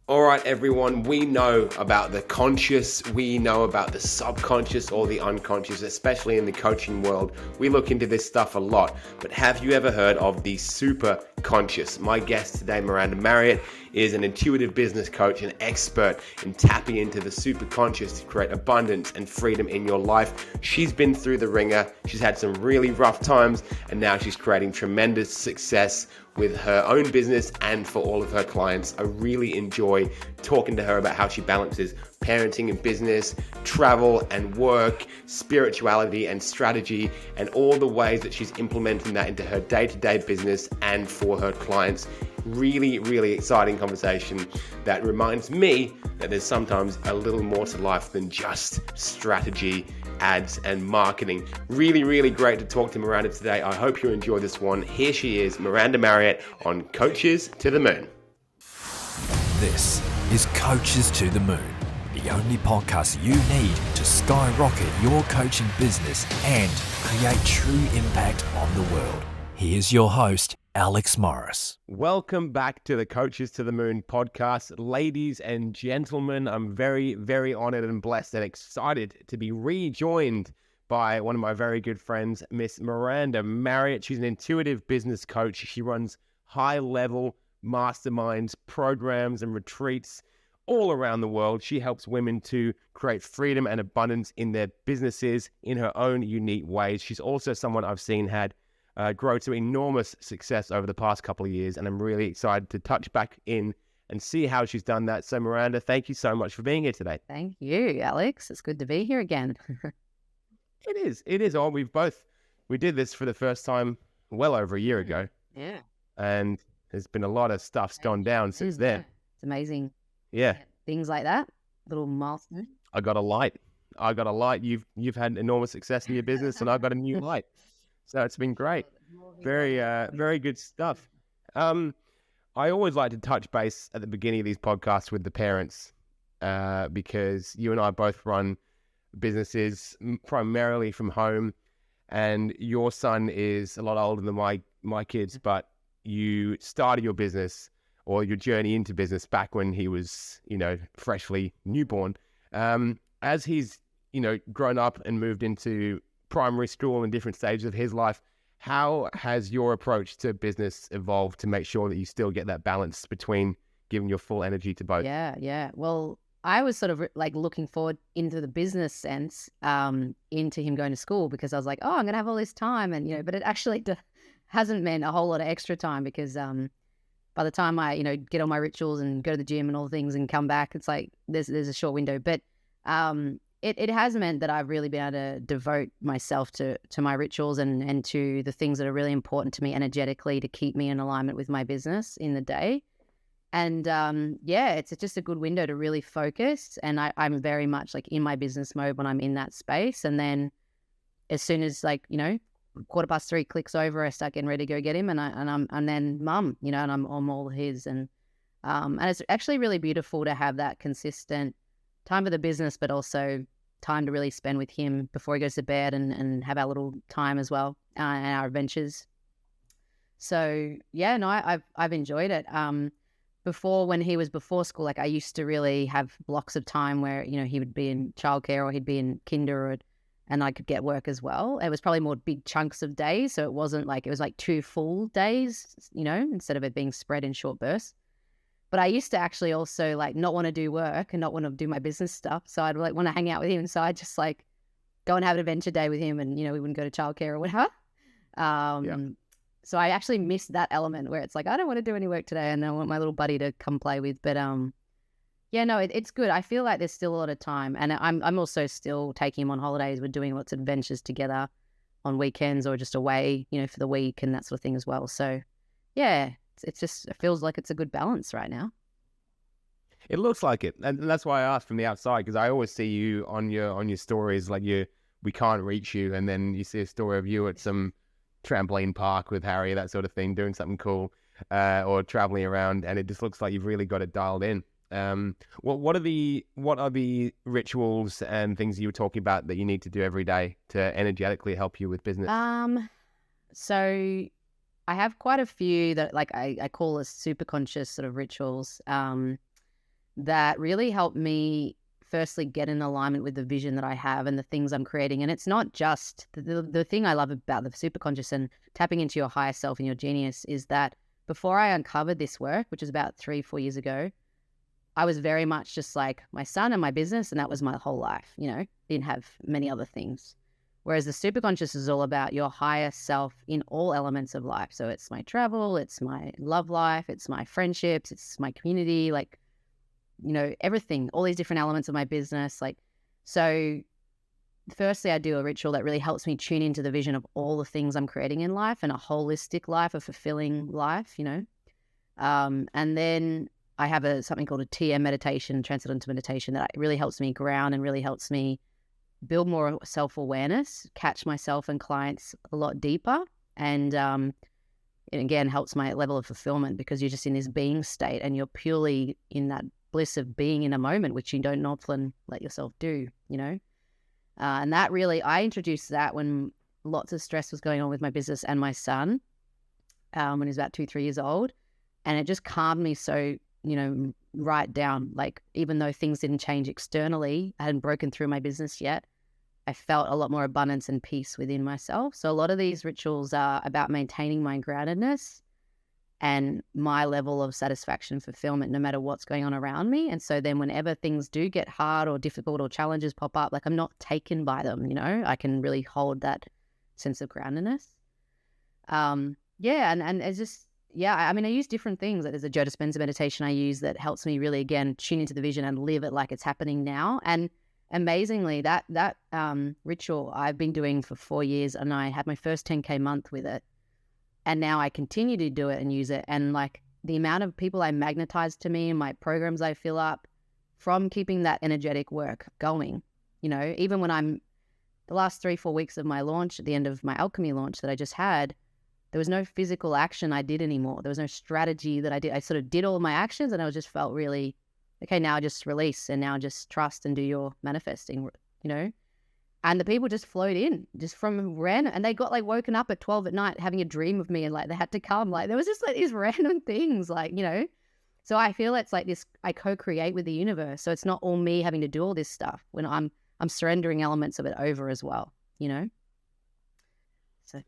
All right, everyone, we know about the conscious, we know about the subconscious or the unconscious, especially in the coaching world. We look into this stuff a lot, but have you ever heard of the super conscious? My guest today, Miranda Marriott, is an intuitive business coach and expert in tapping into the super conscious to create abundance and freedom in your life. She's been through the ringer, she's had some really rough times, and now she's creating tremendous success with her own business and for all of her clients. I really enjoy talking to her about how she balances parenting and business, travel and work, spirituality and strategy, and all the ways that she's implementing that into her day-to-day business and for her clients. Really, really exciting conversation that reminds me that there's sometimes a little more to life than just strategy, ads, and marketing. Really, really great to talk to Miranda today. I hope you enjoy this one. Here she is, Miranda Marriott on Coaches to the Moon. This is Coaches to the Moon, the only podcast you need to skyrocket your coaching business and create true impact on the world. Here's your host, Alex Morris. Welcome back to the Coaches to the Moon podcast. Ladies and gentlemen, I'm very, very honored and blessed and excited to be rejoined by one of my very good friends, Miss Miranda Marriott. She's an intuitive business coach. She runs high-level masterminds, programs, and retreats all around the world. She helps women to create freedom and abundance in their businesses in her own unique ways. She's also someone I've seen grow to enormous success over the past couple of years, and I'm really excited to touch back in and see how she's done that. So Miranda, thank you so much for being here today. Thank you, Alex. It's good to be here again. It is. Oh, we did this for the first time well over a year ago. Yeah. And there's been a lot of stuff's gone down since then. It's amazing. Yeah. Things like that, little milestone. I got a light. You've had enormous success in your business, and I got a new light. So it's been great. Very, very good stuff. I always like to touch base at the beginning of these podcasts with the parents because you and I both run businesses primarily from home, and your son is a lot older than my kids, but you started your business or your journey into business back when he was, freshly newborn. As he's, grown up and moved into primary school and different stages of his life, how has your approach to business evolved to make sure that you still get that balance between giving your full energy to both? Yeah. Well, I was sort of like looking forward into the business sense, into him going to school, because I was like, oh, I'm going to have all this time. And, but it actually hasn't meant a whole lot of extra time because by the time I, get on my rituals and go to the gym and all the things and come back, it's like there's a short window. But it has meant that I've really been able to devote myself to my rituals and to the things that are really important to me energetically to keep me in alignment with my business in the day. And it's just a good window to really focus. And I'm very much like in my business mode when I'm in that space. And then as soon as 3:15 clicks over, I start getting ready to go get him, and then mum, and I'm all his. And it's actually really beautiful to have that consistent time for the business, but also time to really spend with him before he goes to bed and have our little time as well, and our adventures. So I've enjoyed it. Before, when he was before school, I used to really have blocks of time where, he would be in childcare or he'd be in kinder, and I could get work as well. It was probably more big chunks of days. So it wasn't it was like 2 full days, instead of it being spread in short bursts. But I used to actually also not want to do work and not want to do my business stuff. So I'd want to hang out with him. So I'd just go and have an adventure day with him, and, we wouldn't go to childcare or whatever. So I actually missed that element where it's I don't want to do any work today and I want my little buddy to come play with. But it's good. I feel like there's still a lot of time, and I'm also still taking him on holidays. We're doing lots of adventures together on weekends or just away, for the week and that sort of thing as well. So it feels like it's a good balance right now. It looks like it, and that's why I asked from the outside, because I always see you on your stories we can't reach you, and then you see a story of you at some trampoline park with Harry, that sort of thing, doing something cool, or traveling around, and it just looks like you've really got it dialed in. What are the rituals and things you were talking about that you need to do every day to energetically help you with business? So I have quite a few that I call as super conscious sort of rituals. that really helped me firstly get in alignment with the vision that I have and the things I'm creating. And it's not just the thing I love about the superconscious and tapping into your higher self and your genius is that before I uncovered this work, which was about 3-4 years ago, I was very much just like my son and my business, and that was my whole life, didn't have many other things. Whereas the superconscious is all about your higher self in all elements of life. So it's my travel, it's my love life, it's my friendships, it's my community, like, everything, all these different elements of my business. So firstly, I do a ritual that really helps me tune into the vision of all the things I'm creating in life and a holistic life, a fulfilling life, and then I have something called a TM meditation, transcendental meditation, that really helps me ground and really helps me build more self-awareness, catch myself and clients a lot deeper. And it again helps my level of fulfillment because you're just in this being state and you're purely in that bliss of being in a moment, which you don't often let yourself do, and that really, I introduced that when lots of stress was going on with my business and my son, when he was about 2-3 years old. And it just calmed me so, right down. Like, even though things didn't change externally, I hadn't broken through my business yet, I felt a lot more abundance and peace within myself. So a lot of these rituals are about maintaining my groundedness and my level of satisfaction, fulfillment, no matter what's going on around me. And so then whenever things do get hard or difficult or challenges pop up, like, I'm not taken by them, I can really hold that sense of groundedness. And it's just, I mean, I use different things. There's a Joe Dispenza meditation I use that helps me really, again, tune into the vision and live it like it's happening now. And amazingly, that ritual I've been doing for 4 years, and I had my first 10K month with it. And now I continue to do it and use it. And like the amount of people I magnetize to me and my programs I fill up from keeping that energetic work going, even when I'm the last 3-4 weeks of my launch, at the end of my alchemy launch that I just had, there was no physical action I did anymore. There was no strategy that I did. I sort of did all of my actions and I just felt really, okay, now just release and now just trust and do your manifesting, And the people just flowed in just from random, and they got like woken up at 12 at night having a dream of me and like they had to come. Like there was just like these random things So I feel it's like this, I co-create with the universe. So it's not all me having to do all this stuff when I'm surrendering elements of it over as well, So.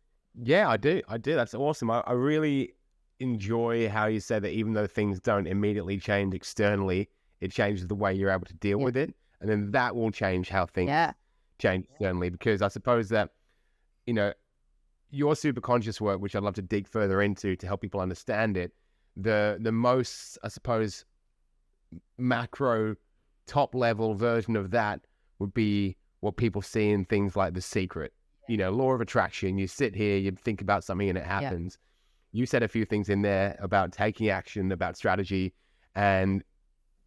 Yeah, I do. That's awesome. I really enjoy how you say that even though things don't immediately change externally, it changes the way you're able to deal with it. And then that will change how things change externally. Because I suppose that, your super conscious work, which I'd love to dig further into to help people understand it, the most, I suppose, macro top level version of that would be what people see in things like The Secret. Law of attraction. You sit here, you think about something and it happens. Yeah. You said a few things in there about taking action, about strategy, and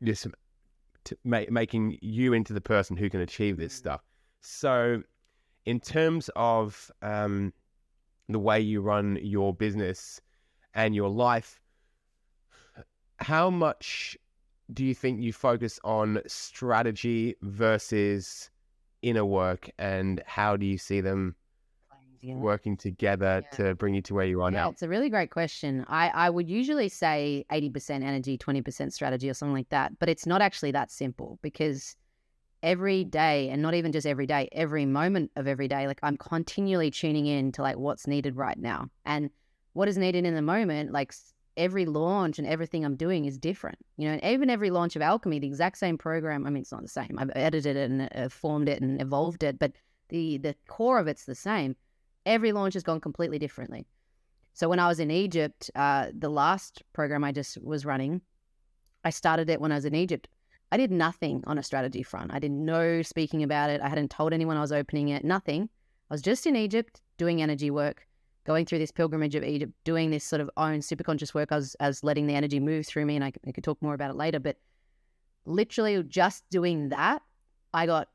just making you into the person who can achieve this stuff. So in terms of the way you run your business and your life, how much do you think you focus on strategy versus inner work, and how do you see them working together to bring you to where you are now? It's a really great question. I would usually say 80% energy, 20% strategy or something like that, but it's not actually that simple, because every day, and not even just every day, every moment of every day, like I'm continually tuning in to like what's needed right now. And what is needed in the moment, like every launch and everything I'm doing is different, and even every launch of Alchemy, the exact same program. I mean, it's not the same. I've edited it and formed it and evolved it, but the core of it's the same. Every launch has gone completely differently. So when I was in Egypt, the last program I just was running, I started it when I was in Egypt. I did nothing on a strategy front. I did no speaking about it. I hadn't told anyone I was opening it, nothing. I was just in Egypt doing energy work, going through this pilgrimage of Egypt, doing this sort of own superconscious work. I was letting the energy move through me, and I could talk more about it later. But literally just doing that, I got,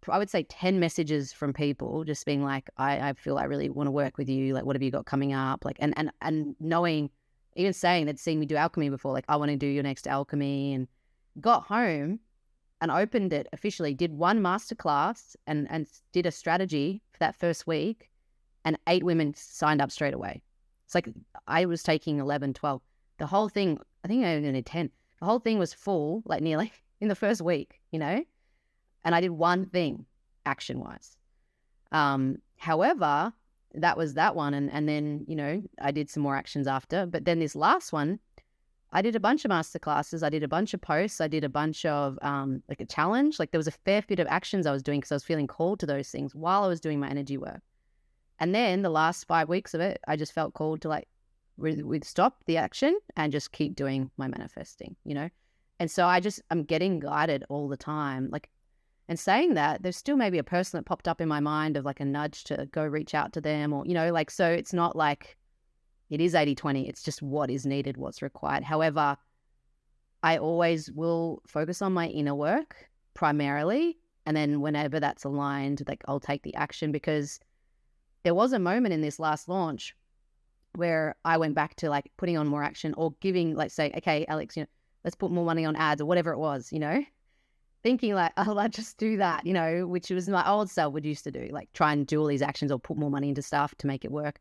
I would say 10 messages from people just being like, I feel I really want to work with you. Like, what have you got coming up? Like, and knowing, even saying they'd seen me do alchemy before, like, I want to do your next alchemy. And got home and opened it officially, did one masterclass and did a strategy for that first week, and 8 women signed up straight away. It's like I was taking 11, 12. The whole thing, I think I only did 10. The whole thing was full, like nearly in the first week, and I did one thing action-wise. However, that was that one. And then, I did some more actions after. But then this last one, I did a bunch of masterclasses. I did a bunch of posts. I did a bunch of like a challenge. Like there was a fair bit of actions I was doing because I was feeling called to those things while I was doing my energy work. And then the last 5 weeks of it, I just felt called to like we'd stop the action and just keep doing my manifesting, And so I'm getting guided all the time. Like, and saying that, there's still maybe a person that popped up in my mind of like a nudge to go reach out to them or, so it's not like it is 80-20. It's just what is needed, what's required. However, I always will focus on my inner work primarily. And then whenever that's aligned, like I'll take the action, because there was a moment in this last launch where I went back to like putting on more action or giving, like say, okay, Alex, let's put more money on ads or whatever it was, thinking like, oh, I'll just do that, which was my old self would used to do, like try and do all these actions or put more money into stuff to make it work.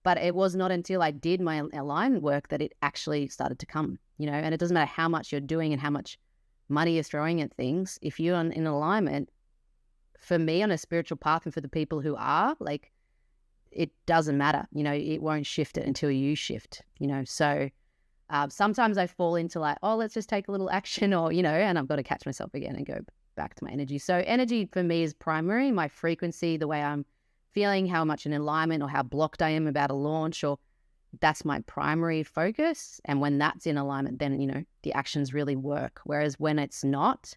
But it was not until I did my alignment work that it actually started to come, and it doesn't matter how much you're doing and how much money you're throwing at things. If you're in alignment, for me on a spiritual path and for the people who are, like, it doesn't matter, it won't shift it until you shift, So sometimes I fall into like, oh, let's just take a little action or, and I've got to catch myself again and go back to my energy. So energy for me is primary, my frequency, the way I'm feeling, how much in alignment or how blocked I am about a launch, or that's my primary focus. And when that's in alignment, then, the actions really work. Whereas when it's not,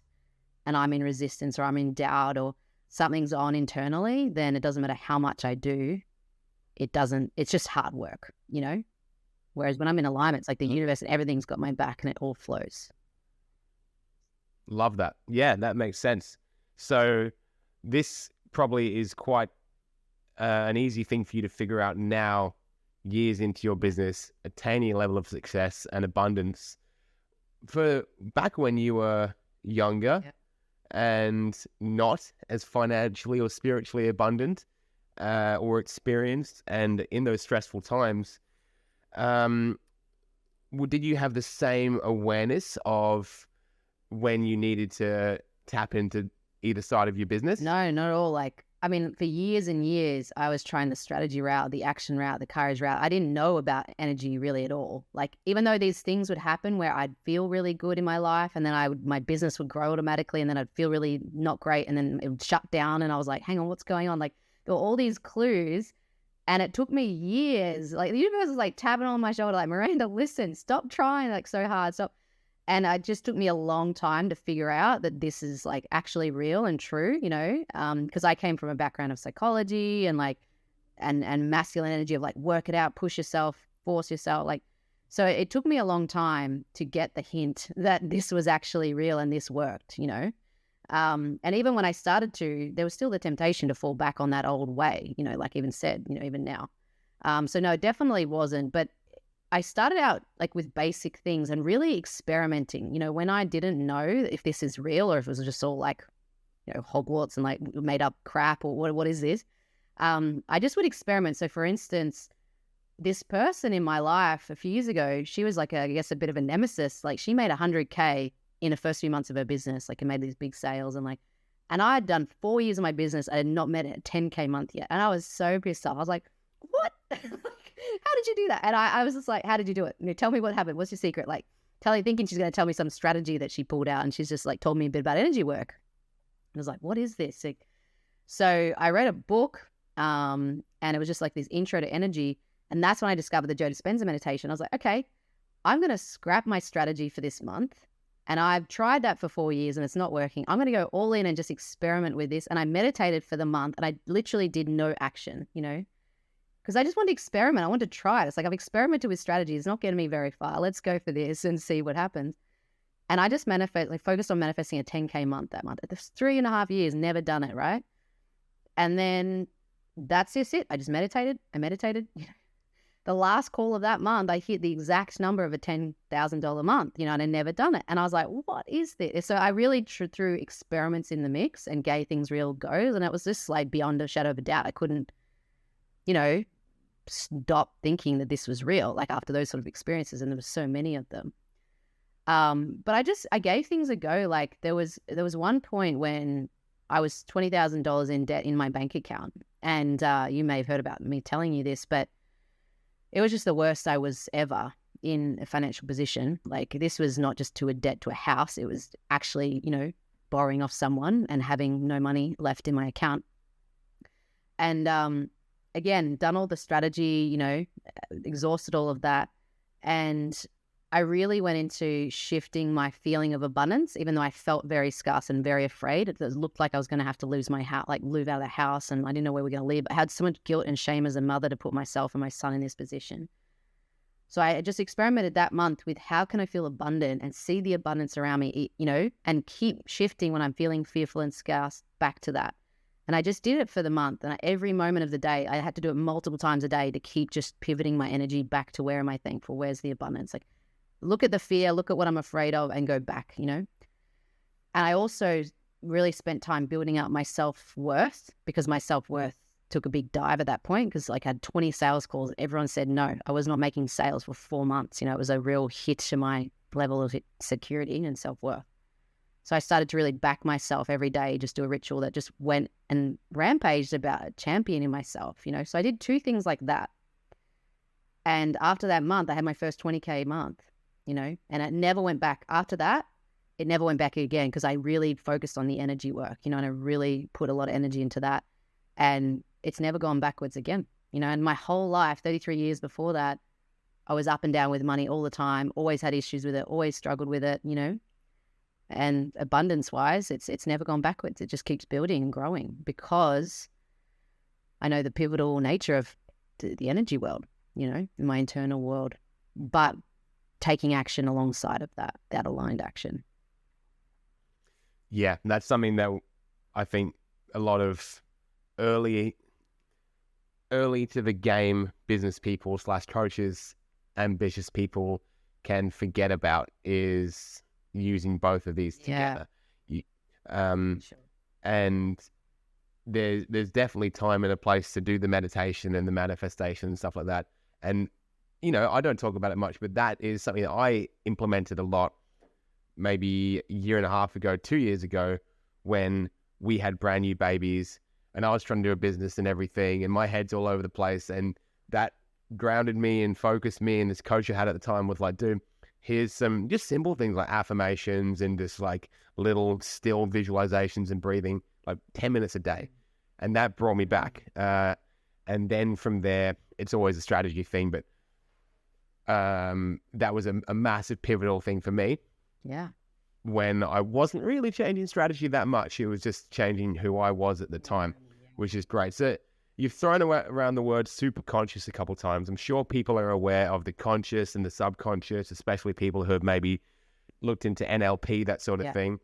and I'm in resistance or I'm in doubt or something's on internally, then it doesn't matter how much I do. It's just hard work, Whereas when I'm in alignment, it's like the universe and everything's got my back and it all flows. Love that. Yeah, that makes sense. So this probably is quite an easy thing for you to figure out now, years into your business, attaining a level of success and abundance. For back when you were younger and not as financially or spiritually abundant or experienced, and in those stressful times, did you have the same awareness of when you needed to tap into either side of your business? No, not at all. Like, I mean, for years and years, I was trying the strategy route, the action route, the courage route. I didn't know about energy really at all. Like, even though these things would happen where I'd feel really good in my life and then my business would grow automatically and then I'd feel really not great and then it would shut down and I was like, hang on, what's going on? Like, there were all these clues. And it took me years. Like the universe was like tapping on my shoulder, like, Miranda, listen, stop trying like so hard. Stop. And it just took me a long time to figure out that this is like actually real and true, because I came from a background of psychology and like, and masculine energy of like, work it out, push yourself, force yourself. Like, so it took me a long time to get the hint that this was actually real and this worked, And even when I started to, there was still the temptation to fall back on that old way, like even said, even now. So no, it definitely wasn't. But I started out like with basic things and really experimenting, when I didn't know if this is real or if it was just all like, Hogwarts and like made up crap or what is this? I just would experiment. So for instance, this person in my life a few years ago, she was like, I guess a bit of a nemesis. Like she made 100K in the first few months of her business, like, and made these big sales and I had done 4 years of my business. I had not met a 10K month yet. And I was so pissed off. I was like, what? How did you do that? And I was just like, how did you do it? Tell me what happened. What's your secret? Like thinking she's going to tell me some strategy that she pulled out. And she's just like told me a bit about energy work. I was like, what is this? Like, so I read a book and it was just like this intro to energy. And that's when I discovered the Joe Dispenza meditation. I was like, okay, I'm going to scrap my strategy for this month. And I've tried that for 4 years and it's not working. I'm going to go all in and just experiment with this. And I meditated for the month and I literally did no action, because I just wanted to experiment. I wanted to try it. It's like I've experimented with strategies. It's not getting me very far. Let's go for this and see what happens. And I just focused on manifesting a 10K month that month. It's 3.5 years, never done it, right? And then that's just it. I just meditated. The last call of that month, I hit the exact number of a $10,000 month, and I'd never done it. And I was like, what is this? So I really threw experiments in the mix and gave things real goes. And it was just like beyond a shadow of a doubt. I couldn't, stop thinking that this was real, like after those sort of experiences. And there were so many of them. But I gave things a go. Like there was one point when I was $20,000 in debt in my bank account. And you may have heard about me telling you this, but it was just the worst I was ever in a financial position. Like this was not just to a debt to a house. It was actually, borrowing off someone and having no money left in my account. And again, done all the strategy, exhausted all of that. And I really went into shifting my feeling of abundance, even though I felt very scarce and very afraid. It looked like I was going to have to lose my house, like move out of the house, and I didn't know where we were going to live. I had so much guilt and shame as a mother to put myself and my son in this position. So I just experimented that month with how can I feel abundant and see the abundance around me, and keep shifting when I'm feeling fearful and scarce back to that. And I just did it for the month. And every moment of the day, I had to do it multiple times a day to keep just pivoting my energy back to where am I thankful? Where's the abundance? Like, look at the fear, look at what I'm afraid of, and go back, And I also really spent time building up my self-worth, because my self-worth took a big dive at that point, because I had 20 sales calls. Everyone said no. I was not making sales for 4 months. It was a real hit to my level of security and self-worth. So I started to really back myself every day, just do a ritual that just went and rampaged about championing myself, So I did 2 things like that. And after that month, I had my first 20K month. And it never went back. After that, it never went back again, because I really focused on the energy work, and I really put a lot of energy into that. And it's never gone backwards again, and my whole life, 33 years before that, I was up and down with money all the time, always had issues with it, always struggled with it, and abundance-wise, it's never gone backwards. It just keeps building and growing, because I know the pivotal nature of the energy world, in my internal world, but taking action alongside of that aligned action. Yeah, that's something that I think a lot of early to the game business people / coaches, ambitious people can forget about, is using both of these together. Sure. And there's definitely time and a place to do the meditation and the manifestation and stuff like that. And I don't talk about it much, but that is something that I implemented a lot, maybe a year and a half ago, 2 years ago, when we had brand new babies and I was trying to do a business and everything, and my head's all over the place. And that grounded me and focused me. And this coach I had at the time was like, dude, here's some just simple things like affirmations and just like little still visualizations and breathing, like 10 minutes a day. And that brought me back. And then from there, it's always a strategy thing, but that was a massive pivotal thing for me. Yeah. When I wasn't really changing strategy that much, it was just changing who I was at the time, which is great. So you've thrown around the word super conscious a couple of times. I'm sure people are aware of the conscious and the subconscious, especially people who have maybe looked into NLP, that sort of thing.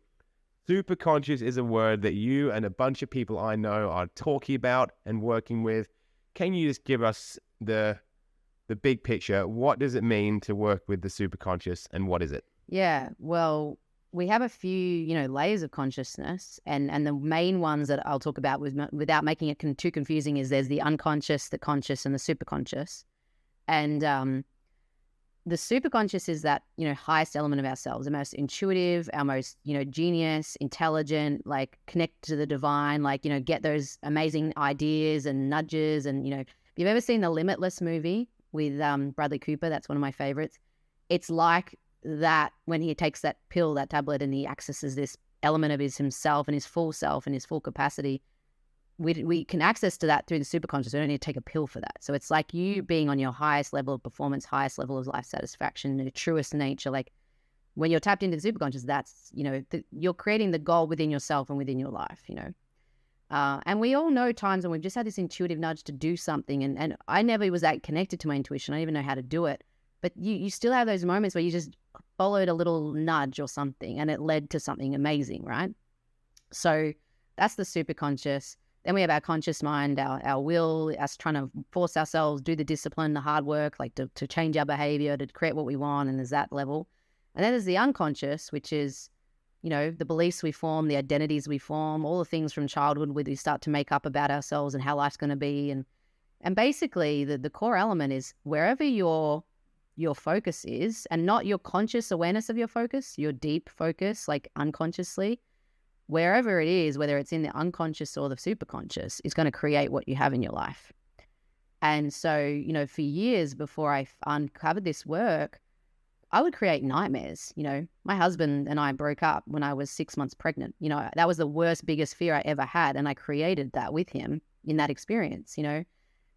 Super conscious is a word that you and a bunch of people I know are talking about and working with. Can you just give us the big picture? What does it mean to work with the super conscious, and what is it? Yeah, well, we have a few, layers of consciousness, and the main ones that I'll talk about without making it too confusing is there's the unconscious, the conscious, and the superconscious. And the superconscious is that, highest element of ourselves, the most intuitive, our most, genius, intelligent, like connect to the divine, like, get those amazing ideas and nudges. And, if you've ever seen the Limitless movie with Bradley Cooper, that's one of my favorites. It's like that when he takes that pill, that tablet, and he accesses this element of himself and his full self and his full capacity, we can access to that through the superconscious. We don't need to take a pill for that. So it's like you being on your highest level of performance, highest level of life satisfaction, your truest nature. Like when you're tapped into the superconscious, that's, you're creating the goal within yourself and within your life, and we all know times when we've just had this intuitive nudge to do something. And I never was that connected to my intuition. I didn't even know how to do it. But you still have those moments where you just followed a little nudge or something and it led to something amazing, right? So that's the superconscious. Then we have our conscious mind, our will, us trying to force ourselves, do the discipline, the hard work, like to change our behavior, to create what we want. And there's that level. And then there's the unconscious, which is, the beliefs we form, the identities we form, all the things from childhood where we start to make up about ourselves and how life's going to be. And basically the core element is wherever your your focus is, and not your conscious awareness of your focus, your deep focus, like unconsciously, wherever it is, whether it's in the unconscious or the superconscious, is going to create what you have in your life. And so, you know, for years before I uncovered this work, I would create nightmares. You know, my husband and I broke up when I was 6 months pregnant. You know, that was the worst, biggest fear I ever had. And I created that with him in that experience, you know,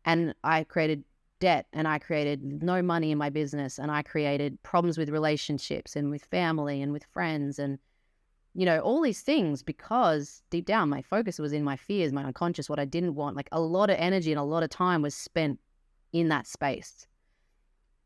and I created debt, and I created no money in my business, and I created problems with relationships and with family and with friends, and, you know, all these things, because deep down my focus was in my fears, my unconscious, what I didn't want. Like, a lot of energy and a lot of time was spent in that space.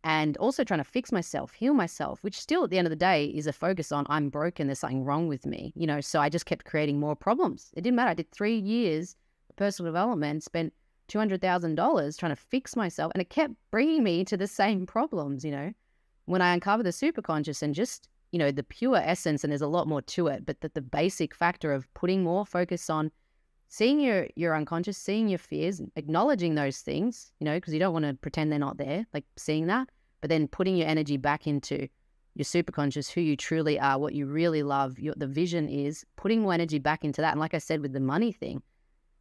And also trying to fix myself, heal myself, which still at the end of the day is a focus on I'm broken, there's something wrong with me, you know. So I just kept creating more problems. It didn't matter. I did 3 years of personal development, spent $200,000 trying to fix myself, and it kept bringing me to the same problems, you know. When I uncovered the superconscious and just, you know, the pure essence, and there's a lot more to it, but the basic factor of putting more focus on seeing your unconscious, seeing your fears, acknowledging those things, you know, because you don't want to pretend they're not there, like seeing that, but then putting your energy back into your superconscious, who you truly are, what you really love, the vision is, putting more energy back into that. And like I said, with the money thing,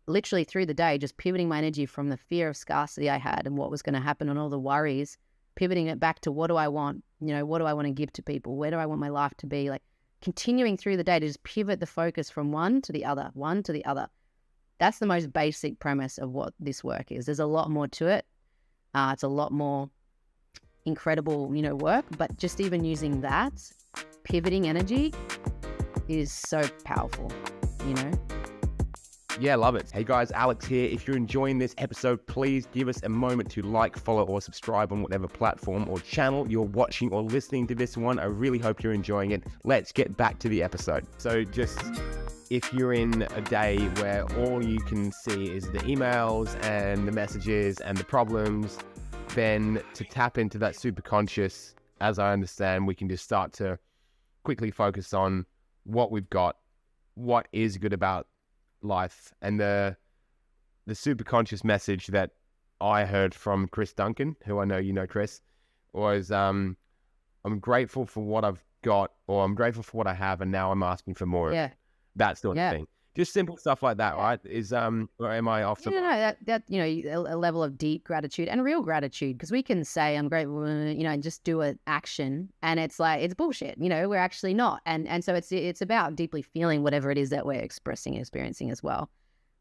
literally through the day, just pivoting my energy from the fear of scarcity I had and what was going to happen and all the worries, pivoting it back to what do I want? You know, what do I want to give to people? Where do I want my life to be? Like, continuing through the day to just pivot the focus from one to the other, one to the other. That's the most basic premise of what this work is. There's a lot more to it. It's a lot more incredible, you know, work, but just even using that, pivoting energy is so powerful, you know? Yeah, love it. Hey guys, Alex here. If you're enjoying this episode, please give us a moment to like, follow, or subscribe on whatever platform or channel you're watching or listening to this one. I really hope you're enjoying it. Let's get back to the episode. So just, if you're in a day where all you can see is the emails and the messages and the problems, then to tap into that superconscious, as I understand, we can just start to quickly focus on what we've got, what is good about life. And the superconscious message that I heard from Chris Duncan, who I know you know, Chris, was I'm grateful for what I've got, or I'm grateful for what I have, and now I'm asking for more. Yeah. That sort of thing. Just simple stuff like that, right? Is or am I off the? No, that you know, a level of deep gratitude and real gratitude, because we can say I'm grateful, you know, and just do an action, and it's like it's bullshit. You know, we're actually not, and so it's about deeply feeling whatever it is that we're experiencing as well.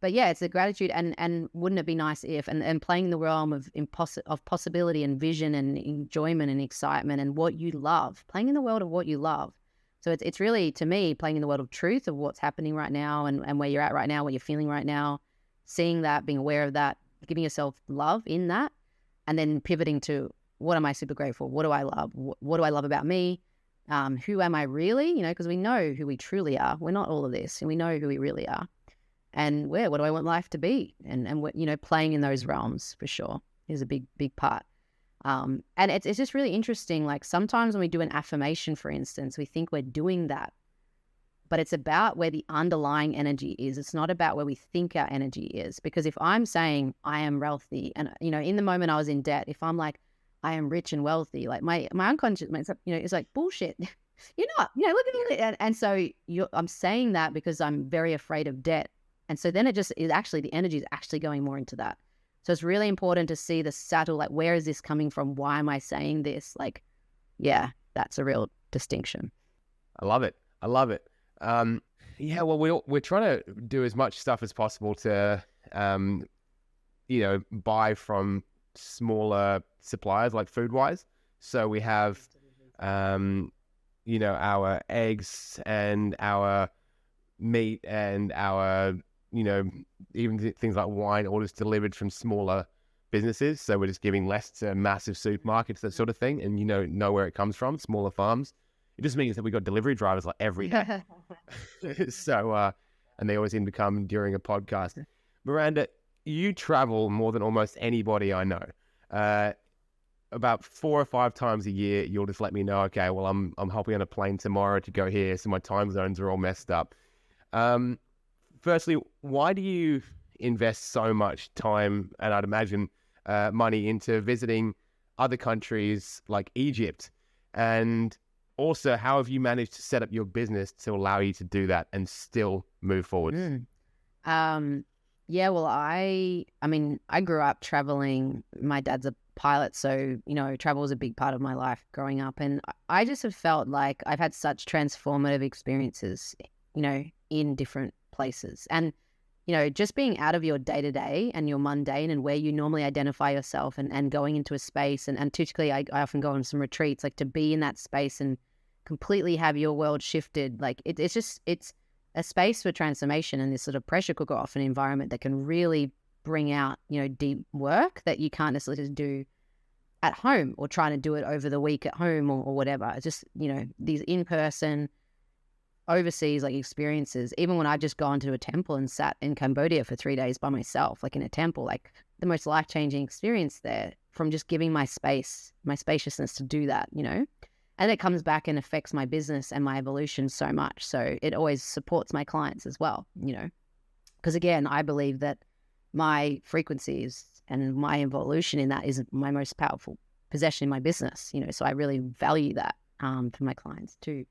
But yeah, it's a gratitude, and wouldn't it be nice if and playing in the realm of possibility and vision and enjoyment and excitement and what you love, playing in the world of what you love. So it's really, to me, playing in the world of truth of what's happening right now and where you're at right now, what you're feeling right now, seeing that, being aware of that, giving yourself love in that, and then pivoting to what am I super grateful? What do I love? What do I love about me? Who am I really? You know, because we know who we truly are. We're not all of this, and we know who we really are. And what do I want life to be? And what, you know, playing in those realms for sure is a big part. And it's just really interesting. Like, sometimes when we do an affirmation, for instance, we think we're doing that, but it's about where the underlying energy is. It's not about where we think our energy is. Because if I'm saying I am wealthy, and, you know, in the moment I was in debt, if I'm like, I am rich and wealthy, like my unconscious, you know, it's like, bullshit. You're not, you know, look at it. And so I'm saying that because I'm very afraid of debt. And so then it just is actually, the energy is actually going more into that. So it's really important to see the subtle, like, where is this coming from? Why am I saying this? Like, yeah, that's a real distinction. I love it. Yeah, well, we're trying to do as much stuff as possible to, you know, buy from smaller suppliers, like food-wise. So we have, you know, our eggs and our meat and our, you know, even things like wine orders delivered from smaller businesses. So we're just giving less to massive supermarkets, that sort of thing. And, you know where it comes from, smaller farms. It just means that we got delivery drivers like every day. So, and they always seem to come during a podcast. Miranda, you travel more than almost anybody I know. About 4 or 5 times a year, you'll just let me know, okay, well, I'm hopping on a plane tomorrow to go here, so my time zones are all messed up. Firstly, why do you invest so much time, and I'd imagine money, into visiting other countries like Egypt? And also, how have you managed to set up your business to allow you to do that and still move forward? Yeah, well, I mean, I grew up traveling. My dad's a pilot, so, travel was a big part of my life growing up. And I just have felt like I've had such transformative experiences, in different places. And, just being out of your day-to-day and your mundane and where you normally identify yourself and going into a space. And typically I often go on some retreats, like to be in that space and completely have your world shifted. Like it's a space for transformation and this sort of pressure cooker off an environment that can really bring out, deep work that you can't necessarily just do at home or trying to do it over the week at home or whatever. It's just, these in-person overseas like experiences. Even when I've just gone to a temple and sat in Cambodia for 3 days by myself, like in a temple, like the most life-changing experience there from just giving my space, my spaciousness to do that, and it comes back and affects my business and my evolution so much. So it always supports my clients as well, because again, I believe that my frequencies and my evolution in that is my most powerful possession in my business, so I really value that for my clients too.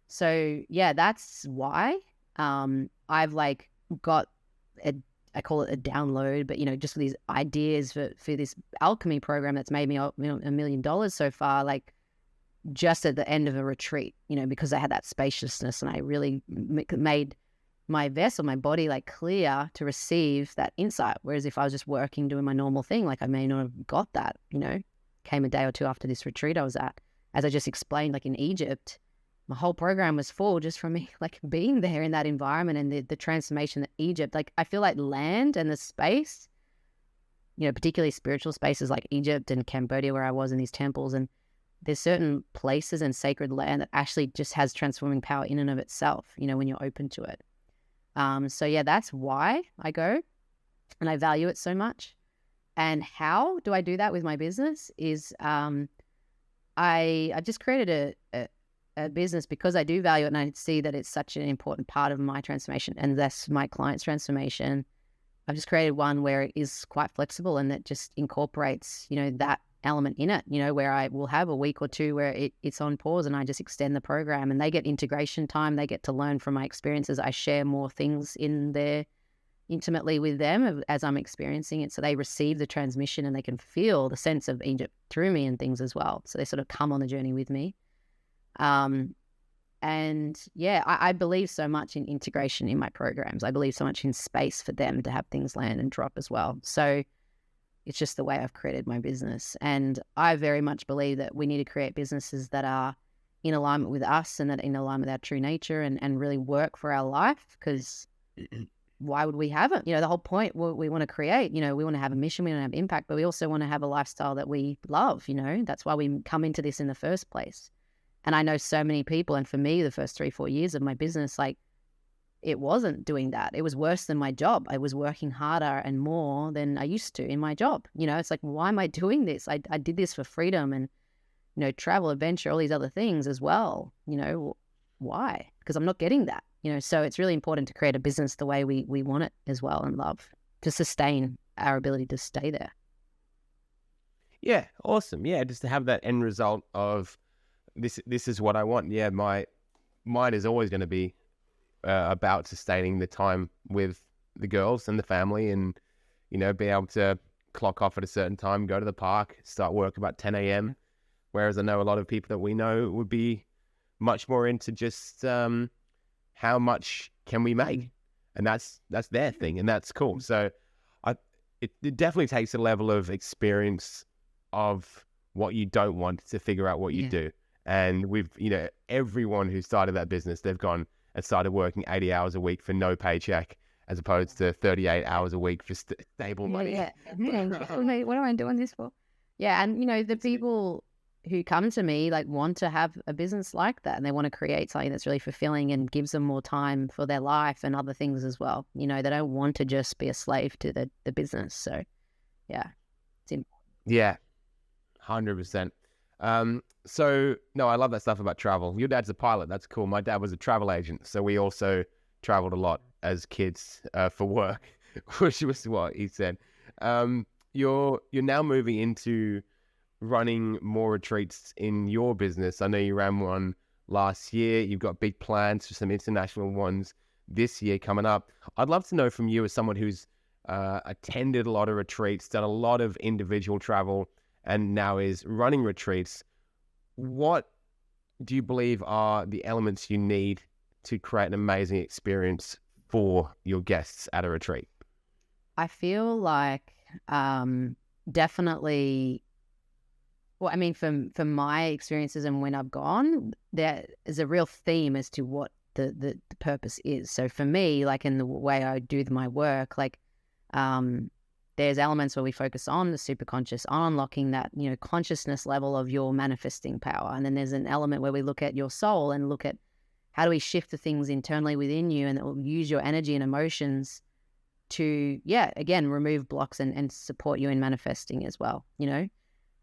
So yeah, that's why I've like got I call it a download, but just for these ideas for this alchemy program that's made me $1 million so far, like just at the end of a retreat, because I had that spaciousness and I really made my vessel, my body like clear to receive that insight. Whereas if I was just working, doing my normal thing, like I may not have got that, came a day or two after this retreat I was at. As I just explained, like in Egypt, my whole program was full just from me like being there in that environment and the transformation that Egypt, like I feel like land and the space, particularly spiritual spaces like Egypt and Cambodia where I was in these temples, and there's certain places and sacred land that actually just has transforming power in and of itself, when you're open to it. So yeah, that's why I go and I value it so much. And how do I do that with my business is I just created a business because I do value it and I see that it's such an important part of my transformation and thus my client's transformation. I've just created one where it is quite flexible and that just incorporates, that element in it, where I will have a week or two where it's on pause and I just extend the program and they get integration time. They get to learn from my experiences. I share more things in there intimately with them as I'm experiencing it. So they receive the transmission and they can feel the sense of Egypt through me and things as well. So they sort of come on the journey with me. And yeah, I believe so much in integration in my programs. I believe so much in space for them to have things land and drop as well. So it's just the way I've created my business. And I very much believe that we need to create businesses that are in alignment with us and that are in alignment with our true nature and really work for our life, because why would we have it? The whole point we want to create, we want to have a mission, we want to have impact, but we also want to have a lifestyle that we love, that's why we come into this in the first place. And I know so many people, and for me, the first 3-4 years of my business, like it wasn't doing that. It was worse than my job. I was working harder and more than I used to in my job. It's like, why am I doing this? I did this for freedom and, travel, adventure, all these other things as well. Why? Because I'm not getting that, so it's really important to create a business the way we want it as well and love to sustain our ability to stay there. Yeah, awesome. Yeah, just to have that end result of this is what I want. Yeah, my mind is always going to be about sustaining the time with the girls and the family and, be able to clock off at a certain time, go to the park, start work about 10 a.m. Whereas I know a lot of people that we know would be much more into just how much can we make? And that's their thing and that's cool. So it definitely takes a level of experience of what you don't want to figure out what you do. And we've, everyone who started that business, they've gone and started working 80 hours a week for no paycheck as opposed to 38 hours a week for stable money. Yeah. What am I doing this for? Yeah. And, the people who come to me like want to have a business like that and they want to create something that's really fulfilling and gives them more time for their life and other things as well. They don't want to just be a slave to the business. So, yeah, it's important. Yeah, 100%. So no, I love that stuff about travel. Your dad's a pilot. That's cool. My dad was a travel agent. So we also traveled a lot as kids, for work, which was what he said. You're now moving into running more retreats in your business? I know you ran one last year. You've got big plans for some international ones this year coming up. I'd love to know from you, as someone who's attended a lot of retreats, done a lot of individual travel, and now is running retreats, what do you believe are the elements you need to create an amazing experience for your guests at a retreat? I feel like definitely, well, I mean, from my experiences and when I've gone, there is a real theme as to what the purpose is. So for me, like in the way I do my work, like there's elements where we focus on the superconscious, on unlocking that, consciousness level of your manifesting power. And then there's an element where we look at your soul and look at how do we shift the things internally within you, and that will use your energy and emotions to, again, remove blocks and support you in manifesting as well,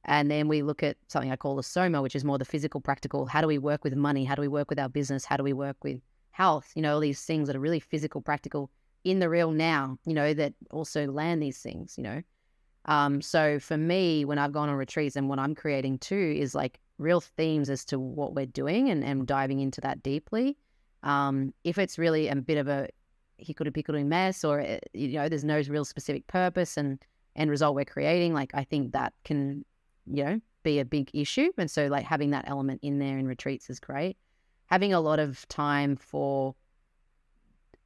And then we look at something I call the soma, which is more the physical, practical. How do we work with money? How do we work with our business? How do we work with health? All these things that are really physical, practical, in the real now, that also land these things, So for me, when I've gone on retreats and what I'm creating too is like real themes as to what we're doing and diving into that deeply. If it's really a bit of a hickory-pickory mess, or, there's no real specific purpose and end result we're creating, like I think that can, be a big issue. And so like having that element in there in retreats is great. Having a lot of time for,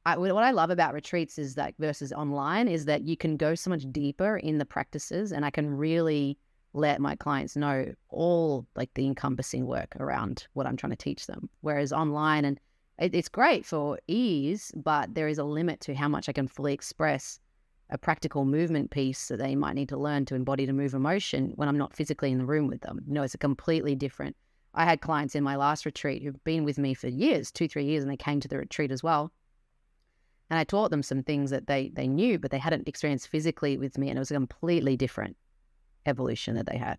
what I love about retreats is that versus online is that you can go so much deeper in the practices, and I can really let my clients know all like the encompassing work around what I'm trying to teach them. Whereas online, and it's great for ease, but there is a limit to how much I can fully express a practical movement piece that they might need to learn to embody to move emotion when I'm not physically in the room with them. It's a completely different. I had clients in my last retreat who've been with me for years, 2-3 years, and they came to the retreat as well. And I taught them some things that they knew, but they hadn't experienced physically with me. And it was a completely different evolution that they had,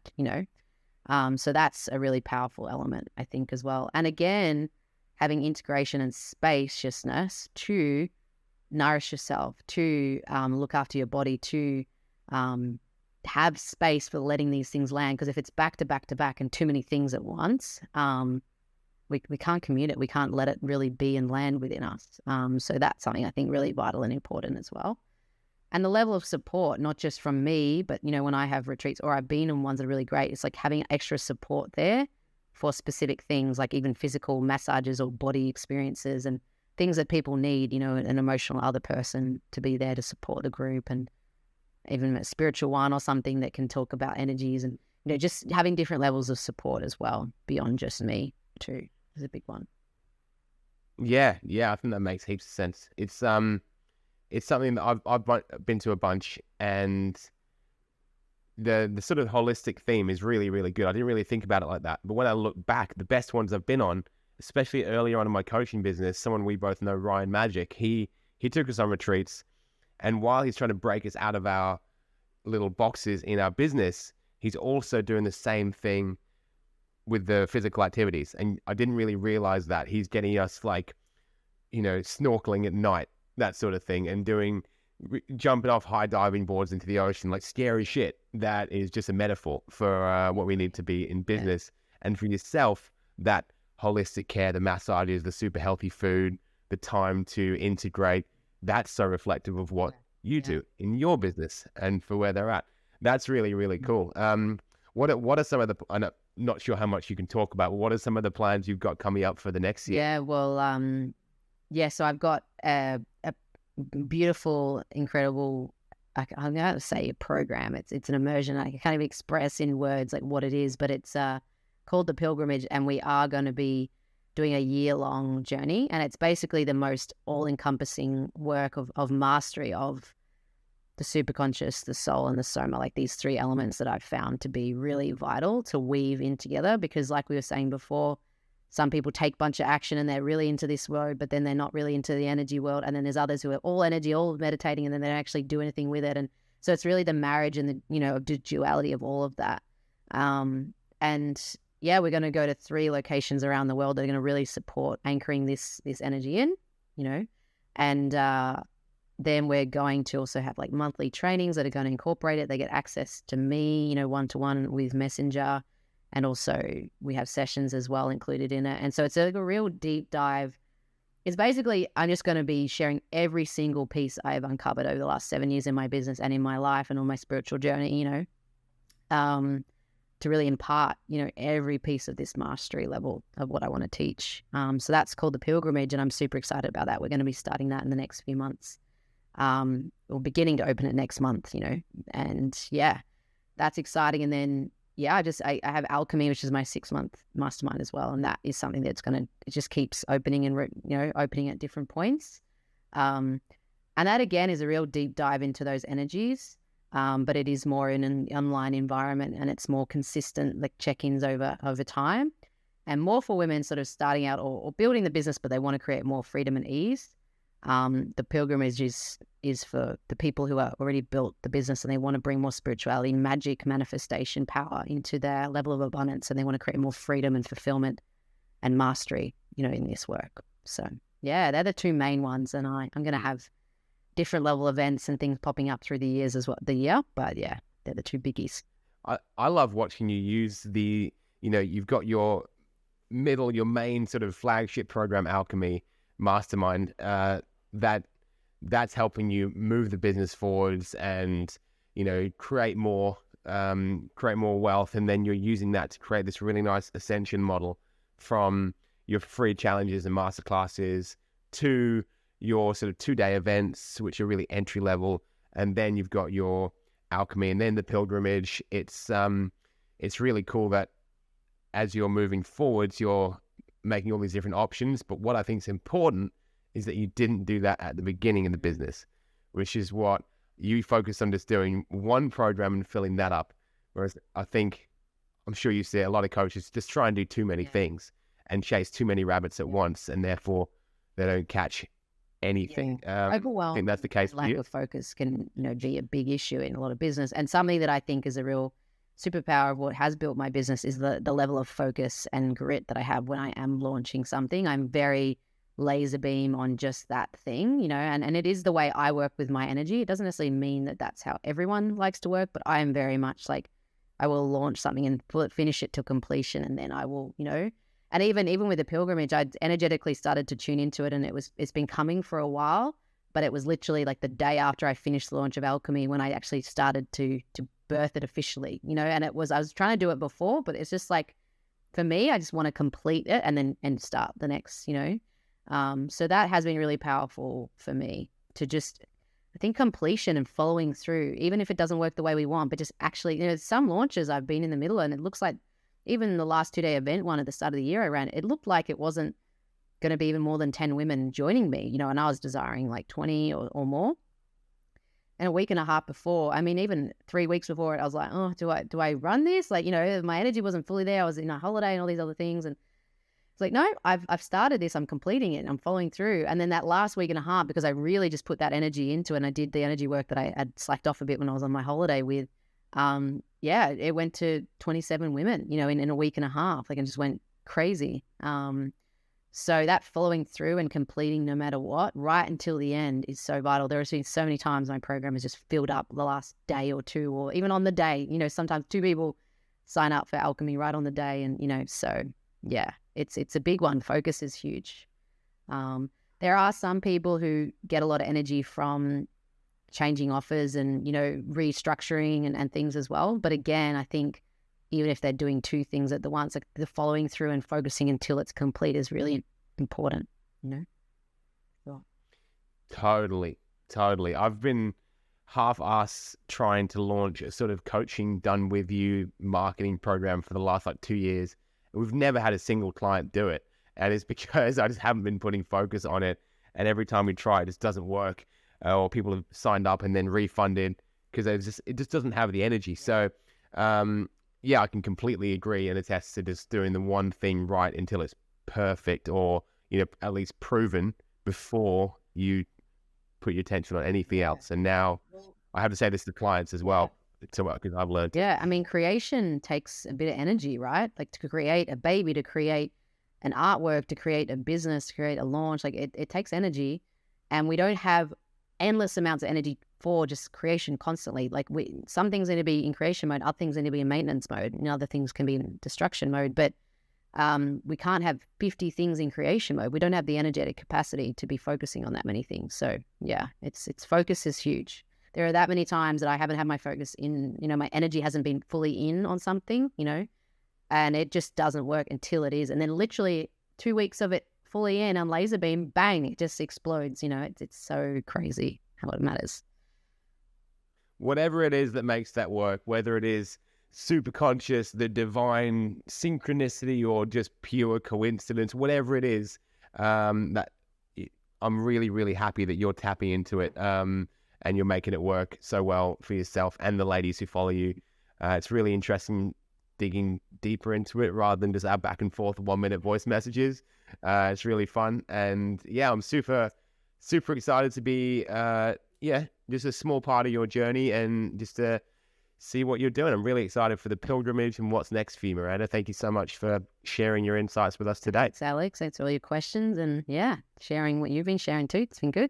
So that's a really powerful element, I think, as well. And again, having integration and spaciousness to nourish yourself, to look after your body, to have space for letting these things land. Because if it's back to back to back and too many things at once, we can't commute it. We can't let it really be and land within us. So that's something I think really vital and important as well. And the level of support, not just from me, but, when I have retreats or I've been in ones that are really great, it's like having extra support there for specific things, like even physical massages or body experiences and things that people need, an emotional other person to be there to support the group, and even a spiritual one or something that can talk about energies, and, just having different levels of support as well beyond just me too is a big one. Yeah, I think that makes heaps of sense. It's something that I've been to a bunch, and the sort of holistic theme is really, really good. I didn't really think about it like that, but when I look back, the best ones I've been on, especially earlier on in my coaching business, someone we both know, Ryan Magic, he took us on retreats, and while he's trying to break us out of our little boxes in our business, he's also doing the same thing with the physical activities. And I didn't really realize that he's getting us like, snorkeling at night, that sort of thing, and jumping off high diving boards into the ocean, like scary shit. That is just a metaphor for what we need to be in business. And for yourself, that holistic care, the massages, the super healthy food, the time to integrate, that's so reflective of what you do in your business and for where they're at. That's really, really cool. What are some of the, I'm not sure how much you can talk about, but what are some of the plans you've got coming up for the next year? Yeah, well, so I've got a beautiful, incredible, I'm going to say a program. It's an immersion. I can't even express in words like what it is, but it's called The Pilgrimage, and we are going to be doing a year-long journey, and it's basically the most all-encompassing work of mastery of the superconscious, the soul, and the soma, like these three elements that I've found to be really vital to weave in together. Because like we were saying before, some people take a bunch of action and they're really into this world, but then they're not really into the energy world. And then there's others who are all energy, all meditating, and then they don't actually do anything with it. And so it's really the marriage and the duality of all of that. We're going to go to 3 locations around the world that are going to really support anchoring this energy in, and then we're going to also have like monthly trainings that are going to incorporate it. They get access to me, one-to-one with Messenger. And also we have sessions as well included in it. And so it's a real deep dive. It's basically, I'm just going to be sharing every single piece I've uncovered over the last 7 years in my business and in my life and on my spiritual journey, to really impart, every piece of this mastery level of what I want to teach. So that's called the Pilgrimage, and I'm super excited about that. We're going to be starting that in the next few months. We're beginning to open it next month, and yeah, that's exciting. And then, yeah, I have Alchemy, which is my 6-month mastermind as well. And that is something that's it just keeps opening and, opening at different points. And that again is a real deep dive into those energies. But it is more in an online environment, and it's more consistent, like check-ins over time, and more for women sort of starting out or building the business, but they want to create more freedom and ease. The Pilgrimage is for the people who are already built the business and they want to bring more spirituality, magic, manifestation power into their level of abundance, and they want to create more freedom and fulfillment and mastery, in this work. So yeah, they're the two main ones, and I'm going to have different level events and things popping up through the years but yeah, they're the two biggies. I love watching you use you've got your main sort of flagship program, Alchemy Mastermind, that's helping you move the business forwards and, create more wealth. And then you're using that to create this really nice ascension model from your free challenges and masterclasses to your sort of 2-day events, which are really entry level. And then you've got your Alchemy and then the Pilgrimage. It's really cool that as you're moving forwards, you're making all these different options. But what I think is important is that you didn't do that at the beginning of the business, which is what you focused on, just doing one program and filling that up. Whereas I'm sure you see a lot of coaches just try and do too many things and chase too many rabbits at once, and therefore they don't catch anything. Overwhelmed. I think that's the case for lack you. of focus can, be a big issue in a lot of business. And something that I think is a real superpower of what has built my business is the level of focus and grit that I have when I am launching something. I'm very laser beam on just that thing, and it is the way I work with my energy. It doesn't necessarily mean that that's how everyone likes to work, but I am very much like, I will launch something and finish it to completion, and then I will, and even with the Pilgrimage, I energetically started to tune into it, and it's been coming for a while, but it was literally like the day after I finished the launch of Alchemy when I actually started to birth it officially, and I was trying to do it before, but it's just like, for me, I just want to complete it and start the next, so that has been really powerful for me to just, I think, completion and following through, even if it doesn't work the way we want, but just actually, some launches I've been in the middle, and it looks like even the last 2-day event one at the start of the year I ran, it looked like it wasn't going to be even more than 10 women joining me, and I was desiring like 20 or more. And a week and a half before, even 3 weeks before it, I was like, oh, do I run this? Like, my energy wasn't fully there. I was in a holiday and all these other things. And it's like, no, I've started this. I'm completing it. I'm following through. And then that last week and a half, because I really just put that energy into it, and I did the energy work that I had slacked off a bit when I was on my holiday with, it went to 27 women, in a week and a half. Like, it just went crazy. So that following through and completing no matter what, right until the end, is so vital. There has been so many times my program has just filled up the last day or two, or even on the day, sometimes 2 people sign up for Alchemy right on the day. And, so yeah, it's a big one. Focus is huge. There are some people who get a lot of energy from changing offers and, restructuring and things as well. But again, I think even if they're doing 2 things at the once, like the following through and focusing until it's complete is really important, So. Totally. I've been half-ass trying to launch a sort of coaching done with you marketing program for the last 2 years. And we've never had a single client do it. And it's because I just haven't been putting focus on it. And every time we try, it just doesn't work. Or people have signed up and then refunded because it just doesn't have the energy. So, yeah, I can completely agree and attest to just doing the one thing right until it's perfect, or, at least proven before you put your attention on anything else. And now I have to say this to clients as well, because I've learned. Yeah, creation takes a bit of energy, right? Like, to create a baby, to create an artwork, to create a business, to create a launch, like it takes energy. And we don't have endless amounts of energy for just creation constantly. Like some things need to be in creation mode, other things need to be in maintenance mode, and other things can be in destruction mode. But we can't have 50 things in creation mode. We don't have the energetic capacity to be focusing on that many things. So yeah, it's focus is huge. There are that many times that I haven't had my focus in, my energy hasn't been fully in on something, and it just doesn't work until it is. And then literally 2 weeks of it fully in on laser beam, bang, it just explodes. It's so crazy how it matters. Whatever it is that makes that work, whether it is super conscious, the divine synchronicity, or just pure coincidence, whatever it is, that I'm really, really happy that you're tapping into it, and you're making it work so well for yourself and the ladies who follow you. It's really interesting digging deeper into it rather than just our back and forth 1 minute voice messages. It's really fun. And yeah, I'm super, super excited to be, just a small part of your journey and just to see what you're doing. I'm really excited for the pilgrimage and what's next for you, Miranda. Thank you so much for sharing your insights with us today. Thanks, Alex. Thanks for all your questions and sharing what you've been sharing too. It's been good.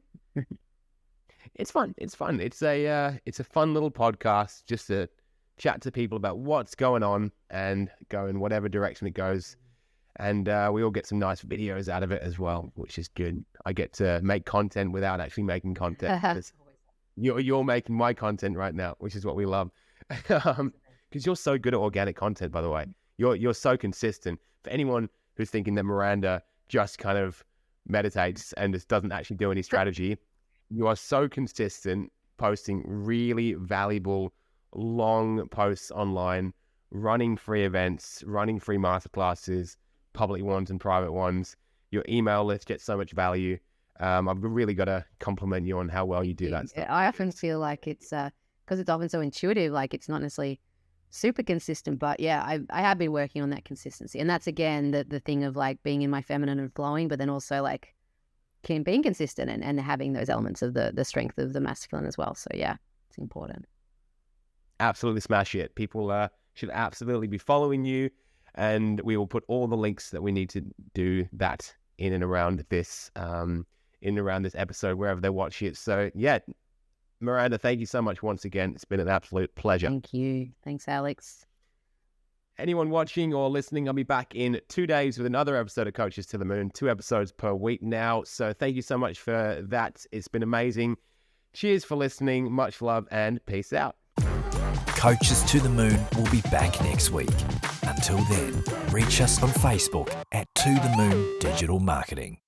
It's fun. It's a fun little podcast just to chat to people about what's going on and go in whatever direction it goes. And we all get some nice videos out of it as well, which is good. I get to make content without actually making content. You're making my content right now, which is what we love. Because you're so good at organic content, by the way. You're so consistent. For anyone who's thinking that Miranda just kind of meditates and just doesn't actually do any strategy, you are so consistent, posting really valuable, long posts online, running free events, running free masterclasses, public ones and private ones. Your email list gets so much value. I've really got to compliment you on how well you do that stuff. I often feel like it's because it's often so intuitive, like it's not necessarily super consistent, but I have been working on that consistency. And that's again the thing of like being in my feminine and flowing, but then also like being consistent and having those elements of the strength of the masculine as well. So yeah, it's important. Absolutely smash it. People should absolutely be following you, and we will put all the links that we need to do that in and around this episode wherever they watch it. So yeah, Miranda, thank you so much once again. It's been an absolute pleasure. Thank you. Thanks, Alex. Anyone watching or listening, I'll be back in 2 days with another episode of Coaches to the Moon, 2 episodes per week now. So thank you so much for that. It's been amazing. Cheers for listening. Much love and peace out. Coaches to the Moon will be back next week. Until then, reach us on Facebook at To The Moon Digital Marketing.